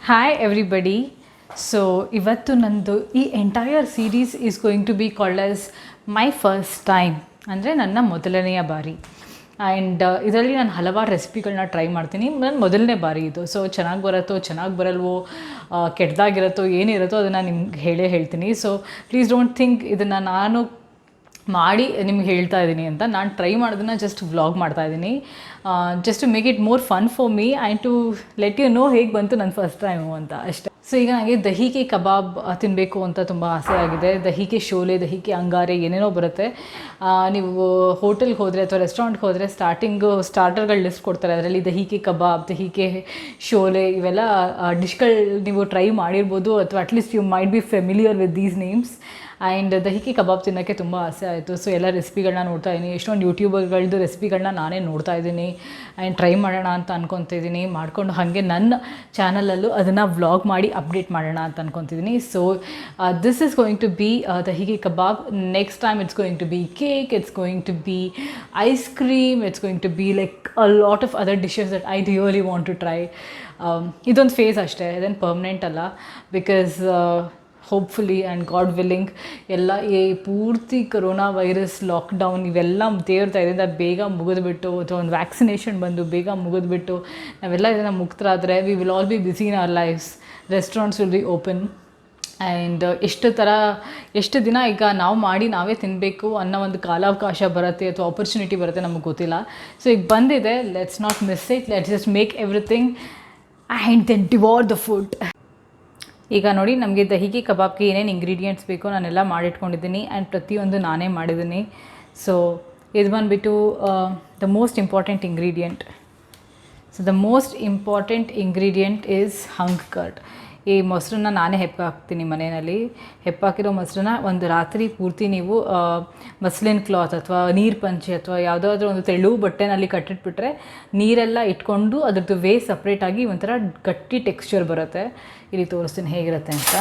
Hi everybody. So ಇವತ್ತು ನಂದು ಈ entire series is going to be called as my first time, ಅಂದರೆ ನನ್ನ ಮೊದಲನೆಯ ಬಾರಿ. ಆ್ಯಂಡ್ ಇದರಲ್ಲಿ ನಾನು ಹಲವಾರು ರೆಸಿಪಿಗಳನ್ನ ಟ್ರೈ ಮಾಡ್ತೀನಿ. ನನ್ನ ಮೊದಲನೇ ಬಾರಿ ಇದು. ಸೊ ಚೆನ್ನಾಗಿ ಬರುತ್ತೋ ಚೆನ್ನಾಗಿ ಬರಲ್ವೋ, ಕೆಟ್ಟದಾಗಿರುತ್ತೋ ಏನಿರುತ್ತೋ ಅದನ್ನು ನಿಮ್ಗೆ ಹೇಳ್ತೀನಿ. ಸೊ ಪ್ಲೀಸ್ ಡೋಂಟ್ ಥಿಂಕ್ ಇದನ್ನು ನಾನು ಮಾಡಿ ನಿಮ್ಗೆ ಹೇಳ್ತಾ ಇದ್ದೀನಿ ಅಂತ. ನಾನು ಟ್ರೈ ಮಾಡೋದನ್ನ ಜಸ್ಟ್ ವ್ಲಾಗ್ ಮಾಡ್ತಾಯಿದ್ದೀನಿ, just to make it more fun for me and to let you know ಹೇಗೆ ಬಂತು ನನ್ನ ಫಸ್ಟ್ ಟೈಮು ಅಂತ ಅಷ್ಟೇ. ಸೊ ಈಗ ನನಗೆ ದಹಿಕೆ ಕಬಾಬ್ ತಿನ್ನಬೇಕು ಅಂತ ತುಂಬ ಆಸೆ ಆಗಿದೆ. ದಹಿಕೆ ಶೋಲೆ, ದಹಿಕೆ ಅಂಗಾರೆ ಏನೇನೋ ಬರುತ್ತೆ. ನೀವು ಹೋಟೆಲ್ಗೆ ಹೋದರೆ ಅಥವಾ ರೆಸ್ಟೋರೆಂಟ್ಗೆ ಹೋದರೆ ಸ್ಟಾರ್ಟರ್ಗಳ ಲಿಸ್ಟ್ ಕೊಡ್ತಾರೆ. ಅದರಲ್ಲಿ ದಹಿಕೆ ಕಬಾಬ್, ದಹಿಕೆ ಶೋಲೆ ಇವೆಲ್ಲ ಡಿಶ್ಗಳು ನೀವು ಟ್ರೈ ಮಾಡಿರ್ಬೋದು, ಅಥವಾ at least you might be familiar with these names. And dahi ke kebab ತಿನ್ನೋಕ್ಕೆ ತುಂಬ ಆಸೆ ಆಯಿತು. ಸೊ ಎಲ್ಲ ರೆಸಿಪಿಗಳನ್ನ ನೋಡ್ತಾ ಇದ್ದೀನಿ. ಎಷ್ಟೊಂದು ಯೂಟ್ಯೂಬರ್ಗಳದ್ದು ರೆಸಿಪಿಗಳನ್ನ ನಾನೇ ನೋಡ್ತಾ ಇದ್ದೀನಿ ಆ್ಯಂಡ್ ಟ್ರೈ ಮಾಡೋಣ ಅಂತ ಅಂದ್ಕೊತಿದ್ದೀನಿ. ಮಾಡಿಕೊಂಡು ಹಾಗೆ ನನ್ನ ಚಾನಲಲ್ಲೂ ಅದನ್ನು ವ್ಲಾಗ್ ಮಾಡಿ ಅಪ್ಡೇಟ್ ಮಾಡೋಣ ಅಂತ ಅಂದ್ಕೊತಿದ್ದೀನಿ. So this is going to be dahi ke kebab. Next time it's going to be cake, it's going to be ice cream, it's going to be like a lot of other dishes that I really want to try. ಇದೊಂದು phase ಅಷ್ಟೇ, ಇದೇನು permanent ಅಲ್ಲ. Because hopefully and God willing ಎಲ್ಲ ಪೂರ್ತಿ corona virus lockdown ಇವೆಲ್ಲ ದೇವ್ರ ದಯದಿಂದ ಬೇಗ ಮುಗಿದ್ಬಿಟ್ಟು, ಅಥವಾ ಒಂದು ವ್ಯಾಕ್ಸಿನೇಷನ್ ಬಂದು ಬೇಗ ಮುಗಿದ್ಬಿಟ್ಟು ನಾವೆಲ್ಲ ಇದನ್ನು ಮುಕ್ತರಾದರೆ we will all be busy in our lives. Restaurants will be open and ಎಷ್ಟು ದಿನ ಈಗ ನಾವು ಮಾಡಿ ನಾವೇ ತಿನ್ನಬೇಕು ಅನ್ನೋ ಒಂದು ಕಾಲಾವಕಾಶ ಬರುತ್ತೆ ಅಥವಾ ಆಪರ್ಚುನಿಟಿ ಬರುತ್ತೆ, ನಮಗೆ ಗೊತ್ತಿಲ್ಲ. ಸೊ ಈಗ ಬಂದಿದೆ, let's not miss it, let's just make everything and then devour the food. ಈಗ ನೋಡಿ, ನಮಗೆ ದಹಿಕೆ ಕಬಾಬ್ಗೆ ಏನೇನು ಇಂಗ್ರೀಡಿಯೆಂಟ್ಸ್ ಬೇಕೋ ನಾನೆಲ್ಲ ಮಾಡಿಟ್ಕೊಂಡಿದ್ದೀನಿ ಆ್ಯಂಡ್ ಪ್ರತಿಯೊಂದು ನಾನೇ ಮಾಡಿದ್ದೀನಿ. ಸೊ ಇದು ಬಂದುಬಿಟ್ಟು the most important ingredient. So the most important ingredient is hang curd. ಈ ಮೊಸರನ್ನ ನಾನೇ ಹೆಪ್ಪಾಕ್ತೀನಿ ಮನೆಯಲ್ಲಿ. ಹೆಪ್ಪಾಕಿರೋ ಮೊಸರನ್ನ ಒಂದು ರಾತ್ರಿ ಪೂರ್ತಿ ನೀವು ಮಸ್ಲಿನ್ ಕ್ಲಾತ್ ಅಥವಾ ನೀರು ಪಂಚೆ ಅಥವಾ ಯಾವುದಾದ್ರೂ ಒಂದು ತೆಳು ಬಟ್ಟೆನಲ್ಲಿ ಕಟ್ಟಿಟ್ಬಿಟ್ರೆ ನೀರೆಲ್ಲ ಇಟ್ಕೊಂಡು ಅದ್ರದ್ದು ವೇ ಸಪ್ರೇಟಾಗಿ ಒಂಥರ ಗಟ್ಟಿ ಟೆಕ್ಸ್ಚರ್ ಬರುತ್ತೆ. ಇಲ್ಲಿ ತೋರಿಸ್ತೀನಿ ಹೇಗಿರುತ್ತೆ ಅಂತ.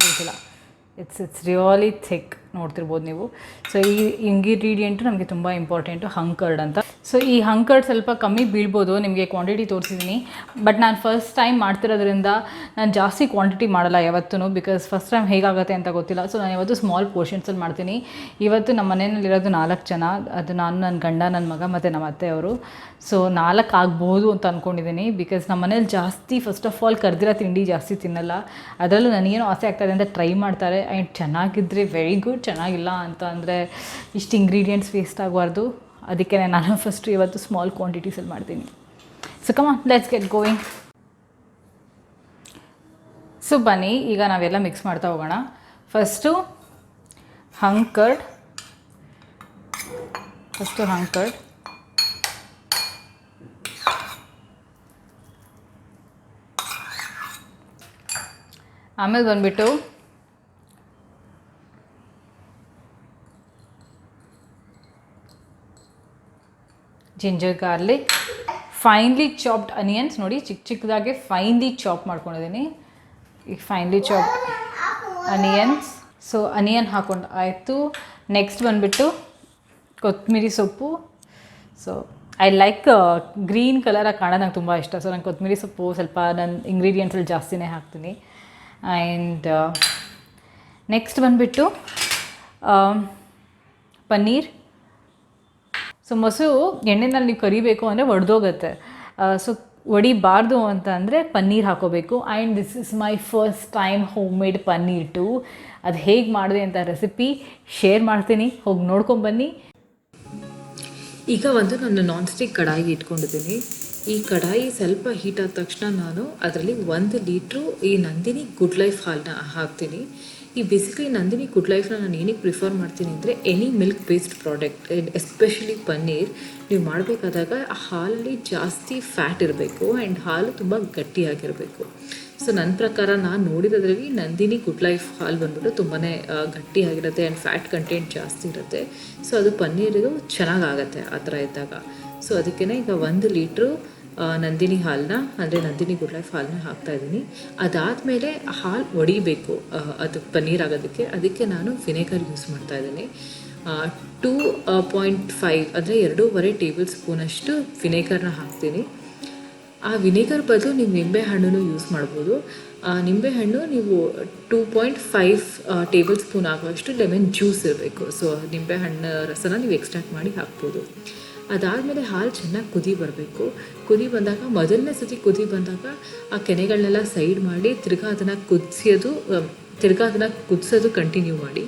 ಗೊತ್ತಿಲ್ಲ, ಇಟ್ಸ್ ರಿಯಲಿ ಥಿಕ್, ನೋಡ್ತಿರ್ಬೋದು ನೀವು. ಸೊ ಈ ಇಂಗ್ರೀಡಿಯೆಂಟು ನಮಗೆ ತುಂಬ ಇಂಪಾರ್ಟೆಂಟು, ಹಂಗ್ ಕರ್ಡ್ ಅಂತ. ಸೊ ಈ ಹಂಗ್ ಕರ್ಡ್ ಸ್ವಲ್ಪ ಕಮ್ಮಿ ಬೀಳ್ಬೋದು, ನಿಮಗೆ ಕ್ವಾಂಟಿಟಿ ತೋರಿಸಿದ್ದೀನಿ. ಬಟ್ ನಾನು ಫಸ್ಟ್ ಟೈಮ್ ಮಾಡ್ತಿರೋದ್ರಿಂದ ನಾನು ಜಾಸ್ತಿ ಕ್ವಾಂಟಿಟಿ ಮಾಡಲ್ಲ ಯಾವತ್ತೂ, ಬಿಕಾಸ್ ಫಸ್ಟ್ ಟೈಮ್ ಹೇಗಾಗುತ್ತೆ ಅಂತ ಗೊತ್ತಿಲ್ಲ. ಸೊ ನಾನು ಯಾವತ್ತೂ ಸ್ಮಾಲ್ ಪೋರ್ಷನ್ಸಲ್ಲಿ ಮಾಡ್ತೀನಿ. ಇವತ್ತು ನಮ್ಮ ಮನೆಯಲ್ಲಿರೋದು 4 ಜನ, ಅದು ನಾನು, ನನ್ನ ಗಂಡ, ನನ್ನ ಮಗ ಮತ್ತು ನಮ್ಮ ಅತ್ತೆಯವರು. ಸೊ 4 ಆಗ್ಬೋದು ಅಂತ ಅಂದ್ಕೊಂಡಿದ್ದೀನಿ. ಬಿಕಾಸ್ ನಮ್ಮ ಮನೇಲಿ ಜಾಸ್ತಿ ಫಸ್ಟ್ ಆಫ್ ಆಲ್ ಕರ್ದಿರೋ ತಿಂಡಿ ಜಾಸ್ತಿ ತಿನ್ನಲ್ಲ. ಅದರಲ್ಲೂ ನನಗೇನೋ ಆಸೆ ಆಗ್ತಾಯಿದೆ ಅಂತ ಟ್ರೈ ಮಾಡ್ತಾರೆ. ಆ್ಯಂಡ್ ಚೆನ್ನಾಗಿದ್ದರೆ ವೆರಿ ಗುಡ್, ಚೆನ್ನಾಗಿಲ್ಲ ಅಂತ ಅಂದರೆ ಇಷ್ಟು ಇಂಗ್ರೀಡಿಯೆಂಟ್ಸ್ ವೇಸ್ಟ್ ಆಗಬಾರ್ದು. ಅದಕ್ಕೆ ನಾನು ಫಸ್ಟು ಇವತ್ತು ಸ್ಮಾಲ್ ಕ್ವಾಂಟಿಟೀಸಲ್ಲಿ ಮಾಡ್ತೀನಿ. So come on, let's get going. So ಬನ್ನಿ, ಈಗ ನಾವೆಲ್ಲ ಮಿಕ್ಸ್ ಮಾಡ್ತಾ ಹೋಗೋಣ. ಫಸ್ಟು ಹಂಗ್ ಕರ್ಡ್, ಆಮೇಲೆ ಬಂದುಬಿಟ್ಟು ginger garlic, finally chopped onions. ನೋಡಿ, ಚಿಕ್ಕದಾಗೆ ಫೈನ್ಲಿ ಚಾಪ್ ಮಾಡ್ಕೊಂಡಿದ್ದೀನಿ. ಈಗ finally chopped onions. So onion ಹಾಕೊಂಡು ಆಯಿತು. ನೆಕ್ಸ್ಟ್ ಬಂದುಬಿಟ್ಟು ಕೊತ್ತಂಬರಿ ಸೊಪ್ಪು. ಸೊ ಐ ಲೈಕ್ ಗ್ರೀನ್ ಕಲರಾಗಿ ಕಾಣೋದು ನಂಗೆ ತುಂಬ ಇಷ್ಟ. ಸೊ ನಂಗೆ ಕೊತ್ತಂಬರಿ ಸೊಪ್ಪು ಸ್ವಲ್ಪ ನನ್ನ ಇಂಗ್ರೀಡಿಯೆಂಟ್ಸಲ್ಲಿ ಜಾಸ್ತಿನೇ ಹಾಕ್ತೀನಿ. ಆ್ಯಂಡ್ ನೆಕ್ಸ್ಟ್ ಬಂದುಬಿಟ್ಟು ಪನ್ನೀರ್. ಸೊ ಮೊಸರು ಎಣ್ಣೆನಲ್ಲಿ ನೀವು ಕರಿಬೇಕು ಅಂದರೆ ಒಡೆದೋಗುತ್ತೆ. ಸೊ ಒಡಿಬಾರ್ದು ಅಂತ ಅಂದರೆ ಪನ್ನೀರ್ ಹಾಕೋಬೇಕು. And this is my first time home made paneer too. ಅದು ಹೇಗೆ ಮಾಡಿದೆ ಅಂತ ರೆಸಿಪಿ ಶೇರ್ ಮಾಡ್ತೀನಿ, ಹೋಗಿ ನೋಡ್ಕೊಂಬನ್ನಿ. ಈಗ ನಾನು ನಾನ್ ಸ್ಟಿಕ್ ಕಡಾಯಿಗೆ ಇಟ್ಕೊಂಡಿದ್ದೀನಿ. ಈ ಕಡಾಯಿ ಸ್ವಲ್ಪ ಹೀಟ್ ಆದ ತಕ್ಷಣ ನಾನು ಅದರಲ್ಲಿ 1 ಲೀಟ್ರು ಈ ನಂದಿನಿ ಗುಡ್ ಲೈಫ್ ಹಾಲನ್ನ ಹಾಕ್ತೀನಿ. ಈ ಬೇಸಿಕಲಿ ನಂದಿನಿ ಗುಡ್ ಲೈಫ್ನ ನಾನು ಏನಕ್ಕೆ ಪ್ರಿಫರ್ ಮಾಡ್ತೀನಿ ಅಂದರೆ, any milk based product, especially paneer ನೀವು ಮಾಡಬೇಕಾದಾಗ ಹಾಲಲ್ಲಿ ಜಾಸ್ತಿ ಫ್ಯಾಟ್ ಇರಬೇಕು ಆ್ಯಂಡ್ ಹಾಲು ತುಂಬ ಗಟ್ಟಿಯಾಗಿರಬೇಕು. ಸೊ ನನ್ನ ಪ್ರಕಾರ ನಾನು ನೋಡಿರೋದ್ರಲ್ಲಿ ನಂದಿನಿ ಗುಡ್ ಲೈಫ್ ಹಾಲು ಬಂದ್ಬಿಟ್ಟು ತುಂಬಾ ಗಟ್ಟಿಯಾಗಿರುತ್ತೆ ಆ್ಯಂಡ್ ಫ್ಯಾಟ್ ಕಂಟೆಂಟ್ ಜಾಸ್ತಿ ಇರುತ್ತೆ. ಸೊ ಅದು ಪನ್ನೀರಿಗೂ ಚೆನ್ನಾಗಾಗತ್ತೆ ಆ ಥರ ಇದ್ದಾಗ. ಸೊ ಅದಕ್ಕೇ ಈಗ 1 ಲೀಟ್ರು ನಂದಿನಿ ಹಾಲನ್ನ ಅಂದರೆ ನಂದಿನಿ ಗುಡ್ ಲೈಫ್ ಹಾಲನ್ನ ಹಾಕ್ತಾಯಿದ್ದೀನಿ. ಅದಾದಮೇಲೆ ಹಾಲು ಒಡಿಬೇಕು ಅದು ಪನ್ನೀರ್ ಆಗೋದಕ್ಕೆ. ಅದಕ್ಕೆ ನಾನು ವಿನೆಗರ್ ಯೂಸ್ ಮಾಡ್ತಾಯಿದ್ದೀನಿ. 2.5 ಅಂದರೆ 2.5 ಟೇಬಲ್ ಸ್ಪೂನಷ್ಟು ವಿನೇಗರ್ನ ಹಾಕ್ತೀನಿ. ಆ ವಿನೇಗರ್ ಬದಲು ನೀವು ನಿಂಬೆಹಣ್ಣು ಯೂಸ್ ಮಾಡ್ಬೋದು. ನಿಂಬೆಹಣ್ಣು ನೀವು 2.5 ಟೇಬಲ್ ಸ್ಪೂನ್ ಆಗುವಷ್ಟು ಲೆಮನ್ ಜ್ಯೂಸ್ ಇರಬೇಕು. ಸೊ ನಿಂಬೆಹಣ್ಣು ರಸನ ನೀವು ಎಕ್ಸ್ಟ್ರಾಕ್ಟ್ ಮಾಡಿ ಹಾಕ್ಬೋದು. ಅದಾದಮೇಲೆ ಹಾಲು ಚೆನ್ನಾಗಿ ಕುದಿ ಬರಬೇಕು. ಕುದಿ ಬಂದಾಗ ಮೊದಲನೇ ಸತಿ ಕುದಿ ಬಂದಾಗ ಆ ಕೆನೆಗಳನ್ನೆಲ್ಲ ಸೈಡ್ ಮಾಡಿ ತಿರ್ಗಾ ಅದನ್ನು ಕುದಿಸೋದು ಕಂಟಿನ್ಯೂ ಮಾಡಿ.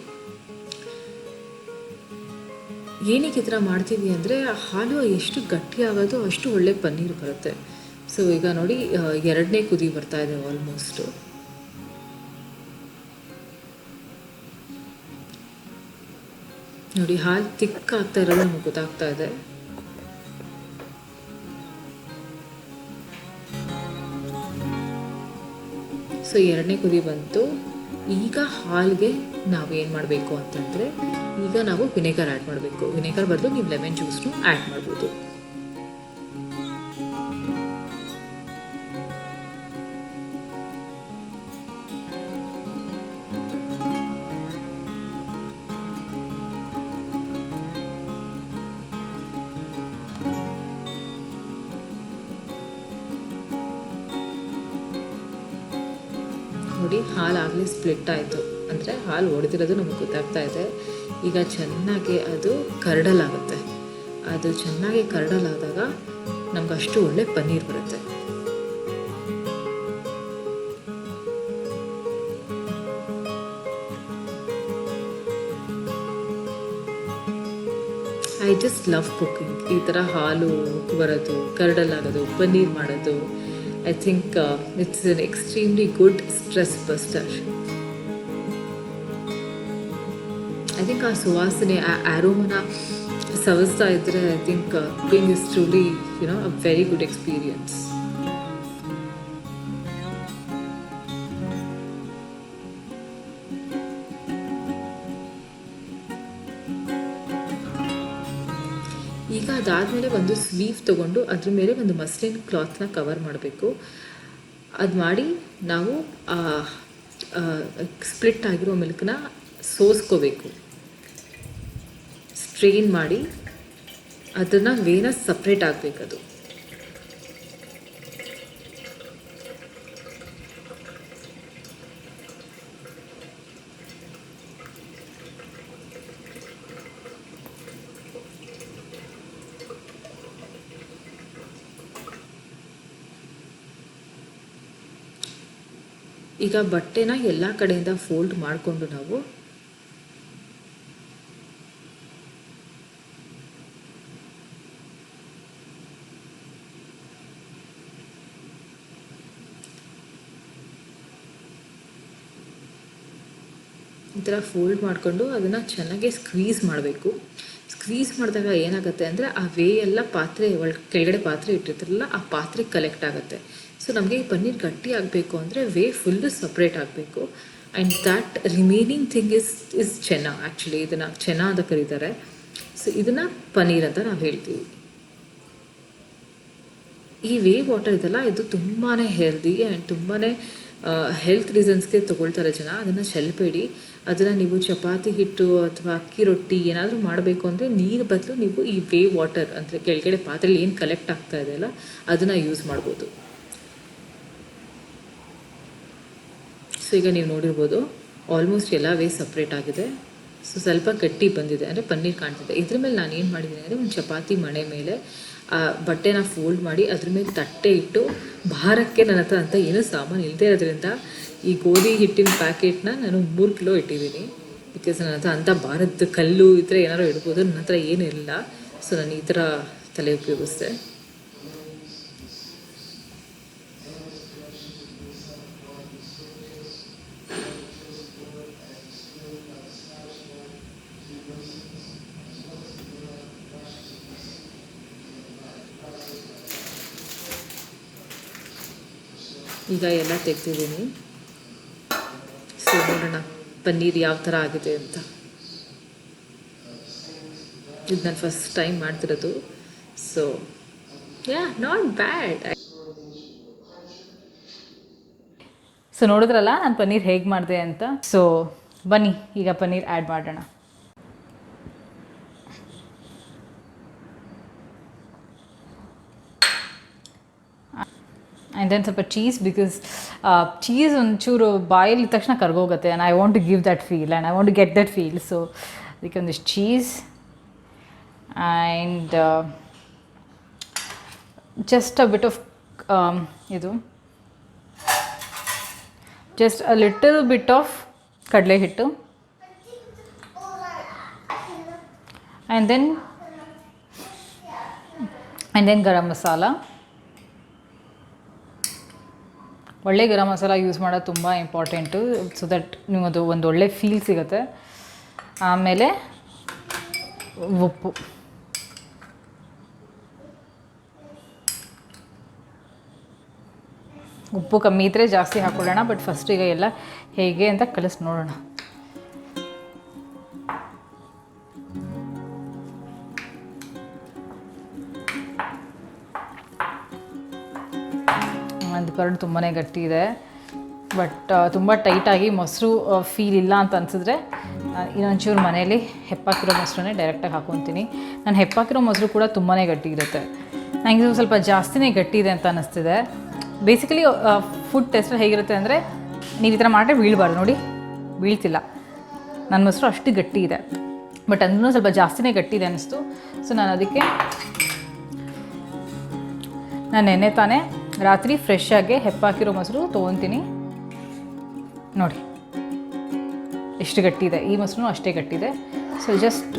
ಏನಕ್ಕೆ ಈ ಥರ ಮಾಡ್ತೀವಿ ಅಂದರೆ ಹಾಲು ಎಷ್ಟು ಗಟ್ಟಿ ಆಗೋದು ಅಷ್ಟು ಒಳ್ಳೆ ಪನ್ನೀರ್ ಬರುತ್ತೆ. ಸೊ ಈಗ ನೋಡಿ 2ನೇ ಕುದಿ ಬರ್ತಾ ಇದೆ ಆಲ್ಮೋಸ್ಟು. ನೋಡಿ ಹಾಲು ತಿಕ್ ಆಗ್ತಾ ಇರೋದು ನಮಗೆ ಗೊತ್ತಾಗ್ತಾ ಇದೆ. ಸೊ 2ನೇ ಕುದಿ ಬಂತು. ಈಗ ಹಾಲಿಗೆ ನಾವು ಏನು ಮಾಡಬೇಕು ಅಂತಂದರೆ ಈಗ ನಾವು ವಿನೆಗರ್ ಆ್ಯಡ್ ಮಾಡಬೇಕು. ವಿನೆಗರ್ ಬದಲು ನೀವು ಲೆಮನ್ ಜ್ಯೂಸ್ನು ಆ್ಯಡ್ ಮಾಡ್ಬೋದು. ನೋಡಿ ಹಾಲು ಆಗಲೇ ಸ್ಪ್ಲಿಟ್ ಆಯಿತು, ಅಂದರೆ ಹಾಲು ಒಡೆದಿರೋದು ನಮಗೆ ಗೊತ್ತಾಗ್ತಾ ಇದೆ. ಈಗ ಚೆನ್ನಾಗಿ ಅದು ಕರ್ಡಲಾಗುತ್ತೆ. ಅದು ಚೆನ್ನಾಗಿ ಕರ್ಡಲಾದಾಗ ನಮ್ಗೆ ಅಷ್ಟು ಒಳ್ಳೆ ಪನ್ನೀರ್ ಬರುತ್ತೆ. I just love cooking. ಈ ಥರ ಹಾಲು ಬರೋದು, ಕರ್ಡಲಾಗೋದು, ಪನ್ನೀರ್ ಮಾಡೋದು, I think it's an extremely good stress buster. I think ಆ ಸುವಾಸನೆ, ಆ ಆರೋಮನ ಸವಿಸ್ತಾ ಇದ್ದರೆ I think cooking is truly a very good experience. ಈಗ ಅದಾದಮೇಲೆ ಒಂದು ಸ್ವೀವ್ ತೊಗೊಂಡು ಅದ್ರ ಮೇಲೆ ಒಂದು ಮಸ್ಲಿನ್ ಕ್ಲಾತ್ನ ಕವರ್ ಮಾಡಬೇಕು. ಅದು ಮಾಡಿ ನಾವು ಸ್ಪ್ಲಿಟ್ ಆಗಿರೋ ಮಿಲ್ಕ್ನ ಸೋಸ್ಕೋಬೇಕು. ಸ್ಟ್ರೈನ್ ಮಾಡಿ ಅದನ್ನು ವೇನ ಸಪ್ರೇಟ್ ಆಗಬೇಕದು. ಈಗ ಬಟ್ಟೆನ ಎಲ್ಲ ಕಡೆಯಿಂದ ಫೋಲ್ಡ್ ಮಾಡಿಕೊಂಡು ನಾವು ಈ ಥರ ಫೋಲ್ಡ್ ಮಾಡಿಕೊಂಡು ಅದನ್ನು ಚೆನ್ನಾಗಿ ಸ್ಕ್ವೀಸ್ ಮಾಡಬೇಕು. ಸ್ಕ್ವೀಸ್ ಮಾಡಿದಾಗ ಏನಾಗುತ್ತೆ ಅಂದರೆ ಆ ವೇ ಎಲ್ಲ ಪಾತ್ರೆ ಕೆಳಗಡೆ ಪಾತ್ರೆ ಇಟ್ಟಿರ್ತಾರಲ್ಲ ಆ ಪಾತ್ರೆ ಕಲೆಕ್ಟ್ ಆಗುತ್ತೆ. ಸೊ ನಮಗೆ ಈ ಪನ್ನೀರ್ ಗಟ್ಟಿ ಆಗಬೇಕು ಅಂದರೆ ವೇ ಫುಲ್ಲು ಸಪ್ರೇಟ್ ಆಗಬೇಕು. And that remaining thing is ಚೆನ್ನ. ಆ್ಯಕ್ಚುಲಿ ಇದನ್ನು ಚೆನ್ನ ಅಂತ ಕರೀತಾರೆ. ಸೊ ಇದನ್ನು ಪನ್ನೀರ್ ಅಂತ ನಾವು ಹೇಳ್ತೀವಿ. ಈ ವೇ ವಾಟರ್ ಇದೆಲ್ಲ ಇದು ತುಂಬಾ ಹೆಲ್ದಿ ಆ್ಯಂಡ್ ತುಂಬಾ ಹೆಲ್ತ್ ರೀಸನ್ಸ್ಗೆ ತೊಗೊಳ್ತಾರೆ ಜನ. ಅದನ್ನು ಚೆಲ್ಲಬೇಡಿ. ಅದನ್ನು ನೀವು ಚಪಾತಿ ಹಿಟ್ಟು ಅಥವಾ ಅಕ್ಕಿ ರೊಟ್ಟಿ ಏನಾದರೂ ಮಾಡಬೇಕು ಅಂದರೆ ನೀರು ಬದಲು ನೀವು ಈ ವೇ ವಾಟರ್ ಅಂದರೆ ಕೆಳಗಡೆ ಪಾತ್ರೆಯಲ್ಲಿ ಏನು ಕಲೆಕ್ಟ್ ಆಗ್ತಾ ಇದೆಯಲ್ಲ ಅದನ್ನು ಯೂಸ್ ಮಾಡ್ಬೋದು. ಸೊ ಈಗ ನೀವು ನೋಡಿರ್ಬೋದು ಆಲ್ಮೋಸ್ಟ್ ಎಲ್ಲ ವೇ ಸಪ್ರೇಟ್ ಆಗಿದೆ. ಸೊ ಸ್ವಲ್ಪ ಗಟ್ಟಿ ಬಂದಿದೆ ಅಂದರೆ ಪನ್ನೀರ್ ಕಾಣ್ತಿದೆ. ಇದ್ರ ಮೇಲೆ ನಾನು ಏನು ಮಾಡಿದ್ದೀನಿ ಅಂದರೆ ಒಂದು ಚಪಾತಿ ಮಣೆ ಮೇಲೆ ಬಟ್ಟೆನ ಫೋಲ್ಡ್ ಮಾಡಿ ಅದ್ರ ಮೇಲೆ ತಟ್ಟೆ ಇಟ್ಟು ಭಾರಕ್ಕೆ ನನ್ನ ಹತ್ರ ಅಂತ ಏನೂ ಸಾಮಾನು ಇಲ್ಲದೆ ಇರೋದ್ರಿಂದ ಈ ಗೋಧಿ ಹಿಟ್ಟಿನ ಪ್ಯಾಕೆಟ್ನ ನಾನು 3 ಕಿಲೋ ಇಟ್ಟಿದ್ದೀನಿ. ಬಿಕಾಸ್ ನನ್ನ ಹತ್ರ ಅಂಥ ಭಾರದ್ದು ಕಲ್ಲು ಈ ಥರ ಏನಾರು ಇಡ್ಬೋದು, ನನ್ನ ಹತ್ರ ಏನೂ ಇಲ್ಲ. ಸೊ ನಾನು ಈ ಥರ ತಲೆ ಉಪಯೋಗಿಸ್ದೆ. ಈಗ ಎಲ್ಲ ತೆಗ್ದಿದ್ದೀನಿ. ಸೊ ನೋಡೋಣ ಪನ್ನೀರ್ ಯಾವ ಥರ ಆಗಿದೆ ಅಂತ. ಇದು ನಾನು ಫಸ್ಟ್ ಟೈಮ್ ಮಾಡ್ತಿರೋದು. So not bad. ಸೊ ನೋಡಿದ್ರಲ್ಲ ನಾನು ಪನ್ನೀರ್ ಹೇಗೆ ಮಾಡಿದೆ ಅಂತ. ಸೊ ಬನ್ನಿ ಈಗ ಪನ್ನೀರ್ ಆ್ಯಡ್ ಮಾಡೋಣ. ಆ್ಯಂಡ್ ದೆನ್ ಸ್ವಲ್ಪ ಚೀಸ್, ಬಿಕಾಸ್ ಚೀಸ್ ಒಂಚೂರು ಬಾಯಲ್ಲಿ ತಕ್ಷಣ ಕರ್ಗೋಗುತ್ತೆ and I want to give that feel and I want to get that feel. So ಅದಕ್ಕೆ ಒಂದಿಷ್ಟು cheese and just a bit of ಇದು just a little bit of ಕಡಲೆ ಹಿಟ್ಟು ಆ್ಯಂಡ್ ದೆನ್ ಗರಂ ಮಸಾಲ. ಒಳ್ಳೆ ಗರಂ ಮಸಾಲ ಯೂಸ್ ಮಾಡೋದು ತುಂಬ ಇಂಪಾರ್ಟೆಂಟು, ಸೊ ದಟ್ ನಿಮ್ಮದು ಒಂದು ಒಳ್ಳೆ ಫೀಲ್ ಸಿಗುತ್ತೆ. ಆಮೇಲೆ ಉಪ್ಪು ಕಮ್ಮಿ ಇದ್ದರೆ ಜಾಸ್ತಿ ಹಾಕ್ಕೊಳ್ಳೋಣ, ಬಟ್ ಫಸ್ಟ್ ಈಗ ಎಲ್ಲ ಹೇಗೆ ಅಂತ ಕಲಿಸಿ ನೋಡೋಣ. ಅದು ಕರಡು ತುಂಬಾ ಗಟ್ಟಿ ಇದೆ, ಬಟ್ ತುಂಬ ಟೈಟಾಗಿ ಮೊಸರು ಫೀಲ್ ಇಲ್ಲ ಅಂತ ಅನಿಸಿದ್ರೆ ಇನ್ನೊಂಚೂರು ಮನೇಲಿ ಹೆಪ್ಪಾಕಿರೋ ಮೊಸರನ್ನೇ ಡೈರೆಕ್ಟಾಗಿ ಹಾಕ್ಕೊತೀನಿ. ನಾನು ಹೆಪ್ಪಾಕಿರೋ ಮೊಸರು ಕೂಡ ತುಂಬಾ ಗಟ್ಟಿ ಇರುತ್ತೆ. ನನಗೆ ಇದು ಸ್ವಲ್ಪ ಜಾಸ್ತಿನೇ ಗಟ್ಟಿ ಇದೆ ಅಂತ ಅನ್ನಿಸ್ತಿದೆ. ಬೇಸಿಕಲಿ ಫುಡ್ ಟೆಸ್ಟ್ ಹೇಗಿರುತ್ತೆ ಅಂದರೆ, ನೀವು ಈ ಥರ ಮಾಡಿದ್ರೆ ಬೀಳಬಾರ್ದು. ನೋಡಿ, ಬೀಳ್ತಿಲ್ಲ. ನನ್ನ ಮೊಸರು ಅಷ್ಟು ಗಟ್ಟಿ ಇದೆ, ಬಟ್ ಅಂದ್ರೂ ಸ್ವಲ್ಪ ಜಾಸ್ತಿನೇ ಗಟ್ಟಿ ಇದೆ ಅನ್ನಿಸ್ತು. ಸೊ ನಾನು ಅದಕ್ಕೆ ನಾನು ನೆನ್ನೆ ತಾನೇ ರಾತ್ರಿ ಫ್ರೆಶ್ ಆಗಿ ಹೆಪ್ಪಾಕಿರೋ ಮೊಸರು ತೊಗೊತೀನಿ. ನೋಡಿ ಎಷ್ಟು ಗಟ್ಟಿದೆ, ಈ ಮೊಸರು ಅಷ್ಟೇ ಗಟ್ಟಿದೆ. ಸೊ ಜಸ್ಟ್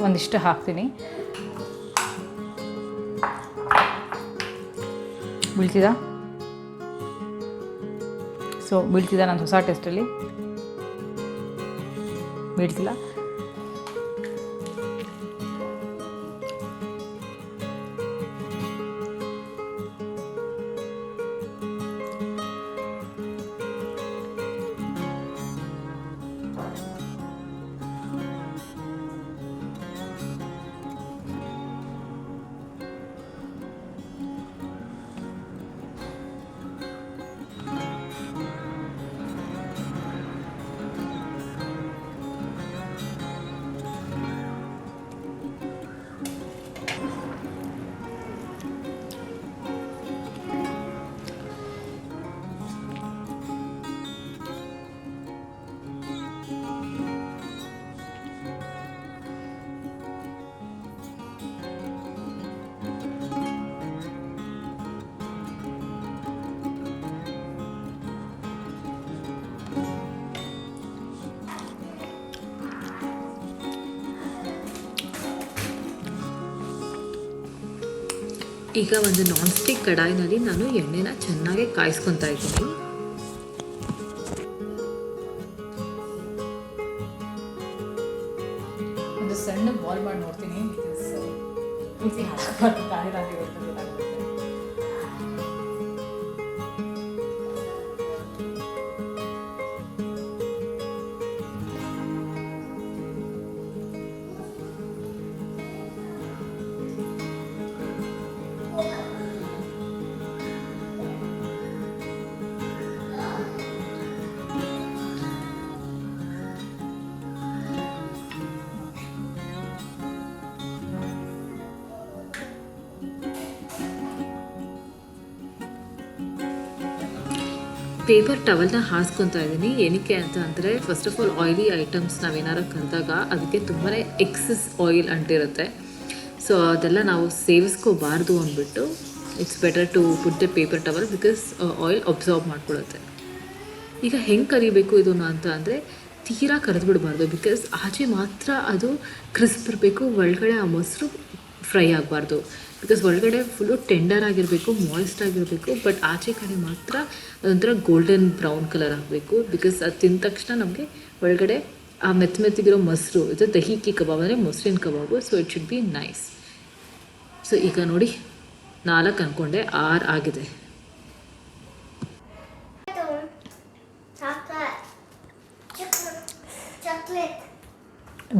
ಒಂದಿಷ್ಟು ಹಾಕ್ತೀನಿ. ಬೀಳ್ತಿದ? ಸೊ ಬೀಳ್ತಿದ ನನ್ನ ಹೊಸ ಟೆಸ್ಟಲ್ಲಿ? ಬೀಳ್ತಿಲ್ಲ. ಈಗ ಒಂದು ನಾನ್ ಸ್ಟಿಕ್ ಕಡಾಯಿನಲ್ಲಿ ನಾನು ಎಣ್ಣೆನ ಚೆನ್ನಾಗಿ ಕಾಯಿಸ್ಕೊತಾ ಇದ್ದೀನಿ. ಒಂದು ಸಣ್ಣ ಬಾಲ್ ಮಾಡಿ ನೋಡ್ತೀನಿ, ಪೇಪರ್ ಟವಲ್ನ ಹಾಸ್ಕೊತಾ ಇದ್ದೀನಿ. ಏನಕ್ಕೆ ಅಂತ ಅಂದರೆ, first of all oily items ನಾವೇನಾರು ಕಲಿತಾಗ ಅದಕ್ಕೆ ತುಂಬಾ ಎಕ್ಸಸ್ ಆಯಿಲ್ ಅಂಟಿರುತ್ತೆ. ಸೊ ಅದೆಲ್ಲ ನಾವು ಸೇವಿಸ್ಕೋಬಾರ್ದು ಅಂದ್ಬಿಟ್ಟು it's better to put the paper towel, because oil absorb ಮಾಡ್ಕೊಳುತ್ತೆ. ಈಗ ಹೆಂಗೆ ಕರಿಬೇಕು ಇದನ್ನು ಅಂತ ಅಂದರೆ, ತೀರಾ ಕರೆದು ಬಿಡಬಾರ್ದು, ಬಿಕಾಸ್ ಆಚೆ ಮಾತ್ರ ಅದು ಕ್ರಿಸ್ಪ್ ಇರಬೇಕು, ಒಳಗಡೆ ಆ ಮೊಸರು ಫ್ರೈ ಆಗಬಾರ್ದು. ಬಿಕಾಸ್ ಒಳಗಡೆ ಫುಲ್ಲು ಟೆಂಡರ್ ಆಗಿರಬೇಕು, ಮಾಯ್ಸ್ಟ್ ಆಗಿರಬೇಕು, ಬಟ್ ಆಚೆ ಕಡೆ ಮಾತ್ರ ಅದೊಂಥರ ಗೋಲ್ಡನ್ ಬ್ರೌನ್ ಕಲರ್ ಆಗಬೇಕು. ಬಿಕಾಸ್ ಅದು ತಿಂದ ತಕ್ಷಣ ನಮಗೆ ಒಳಗಡೆ ಆ ಮೆತ್ತಗಿರೋ ಮೊಸರು, ಇದು ದಹಿಕಿ ಕಬಾಬ್ ಅಂದರೆ ಮೊಸರಿನ kebab. So it should be nice. So ಈಗ ನೋಡಿ 4 ಅಂದ್ಕೊಂಡೆ, 6 ಆಗಿದೆ.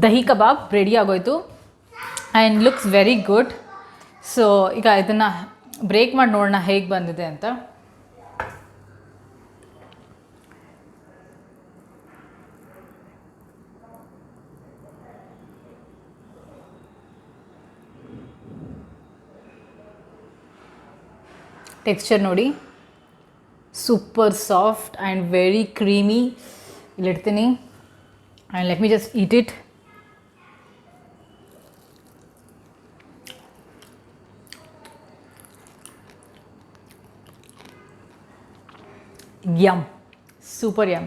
ದಹಿ ಕಬಾಬ್ ರೆಡಿ ಆಗೋಯ್ತು and looks very good. So ಈಗ ಇದನ್ನು ಬ್ರೇಕ್ ಮಾಡಿ ನೋಡೋಣ ಹೇಗೆ ಬಂದಿದೆ ಅಂತ. ಟೆಕ್ಸ್ಚರ್ ನೋಡಿ super soft and very creamy. ಇಲ್ಲಿಡ್ತೀನಿ and let me just eat it. Yum. Super yum.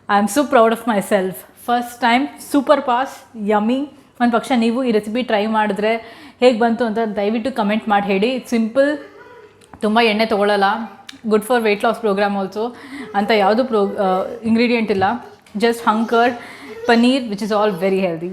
I'm so proud of myself. First time super pass, yummy. ಒಂದು ಪಕ್ಷ ನೀವು ಈ ರೆಸಿಪಿ ಟ್ರೈ ಮಾಡಿದ್ರೆ ಹೇಗೆ ಬಂತು ಅಂತ ದಯವಿಟ್ಟು ಕಮೆಂಟ್ ಮಾಡಿ ಹೇಳಿ. ಇಟ್ಸ್ ಸಿಂಪಲ್, ತುಂಬ ಎಣ್ಣೆ ತೊಗೊಳ್ಳಲ್ಲ, good for weight loss program also ಅಂತ ಯಾವುದು ಇಂಗ್ರೀಡಿಯೆಂಟ್ ಇಲ್ಲ. Just hung curd paneer which is all very healthy.